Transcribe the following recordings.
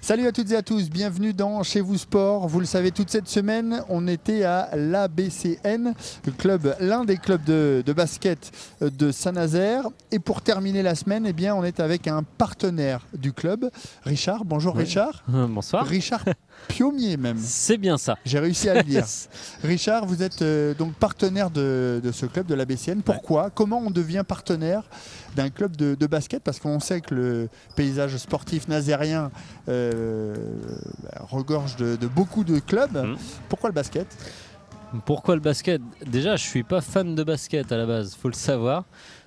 Salut à toutes et à tous, bienvenue dans Chez vous Sport. Vous le savez, toute cette semaine, on était à l'ABCN, l'un des clubs de basket de Saint-Nazaire. Et pour terminer la semaine, eh bien, on est avec un partenaire du club, Richard. Bonjour Oui. Richard. Bonsoir. Richard Piomier même. C'est bien ça. J'ai réussi à le dire. Richard, vous êtes donc partenaire de ce club de l'ABCN. Pourquoi? Comment on devient partenaire d'un club de basket? Parce qu'on sait que le paysage sportif nazérien regorge de beaucoup de clubs. Pourquoi le basket? Pourquoi le basket? Déjà, je suis pas fan de basket à la base, faut le savoir.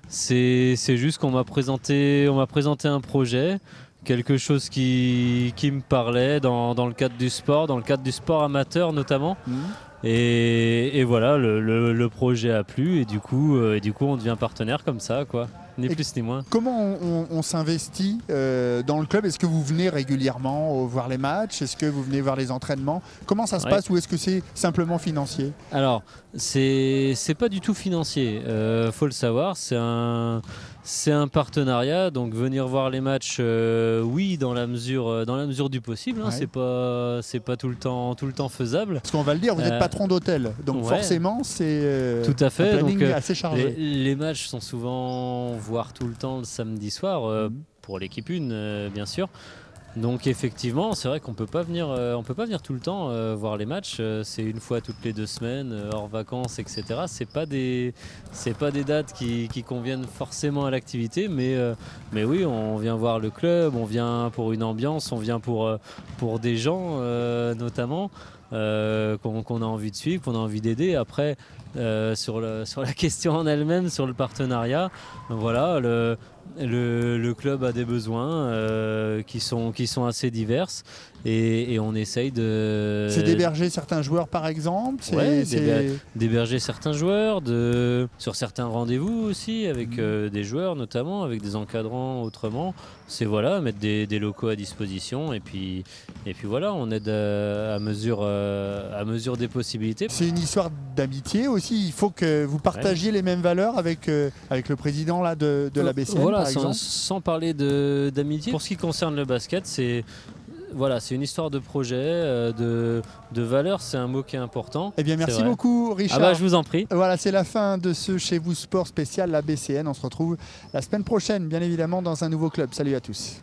C'est juste qu'on m'a présenté un projet, quelque chose qui me parlait dans le cadre du sport amateur notamment. Et voilà, le projet a plu et du coup on devient partenaire comme ça, quoi. Ni plus ni moins. Comment on s'investit dans le club? Est-ce que vous venez régulièrement voir les matchs? Est-ce que vous venez voir les entraînements? Comment ça se passe? Ou est-ce que c'est simplement financier? Alors, c'est pas du tout financier, faut le savoir. C'est un partenariat, donc venir voir les matchs, oui, dans la mesure du possible. Hein, c'est pas tout le temps faisable. Parce qu'on va le dire, vous êtes patron d'hôtel, donc forcément c'est tout à fait. un planning Donc, assez chargé. Les matchs sont souvent, voire tout le temps, le samedi soir, pour l'équipe 1, bien sûr. Donc effectivement, c'est vrai qu'on peut pas venir tout le temps voir les matchs. C'est une fois toutes les 2 semaines, hors vacances, etc. C'est pas des dates qui conviennent forcément à l'activité, mais oui, on vient voir le club, on vient pour une ambiance, on vient pour des gens notamment qu'on a envie de suivre, qu'on a envie d'aider. Après, sur la question en elle-même, sur le partenariat, voilà, le club a des besoins qui sont assez divers et on essaye de... C'est d'héberger certains joueurs par exemple? D'héberger certains joueurs, sur certains rendez-vous aussi, avec des joueurs notamment, avec des encadrants autrement. C'est voilà, mettre des locaux à disposition et puis voilà, on aide à mesure des possibilités. C'est une histoire d'amitié aussi, il faut que vous partagiez les mêmes valeurs avec le président là, de l'ABCN. Voilà, par exemple. sans parler d'amitié. Pour ce qui concerne le basket, c'est une histoire de projet, de valeur, c'est un mot qui est important. Eh bien, merci beaucoup, Richard. Ah bah, je vous en prie. Voilà, c'est la fin de ce Chez vous Sport spécial l'ABCN. On se retrouve la semaine prochaine, bien évidemment, dans un nouveau club. Salut à tous.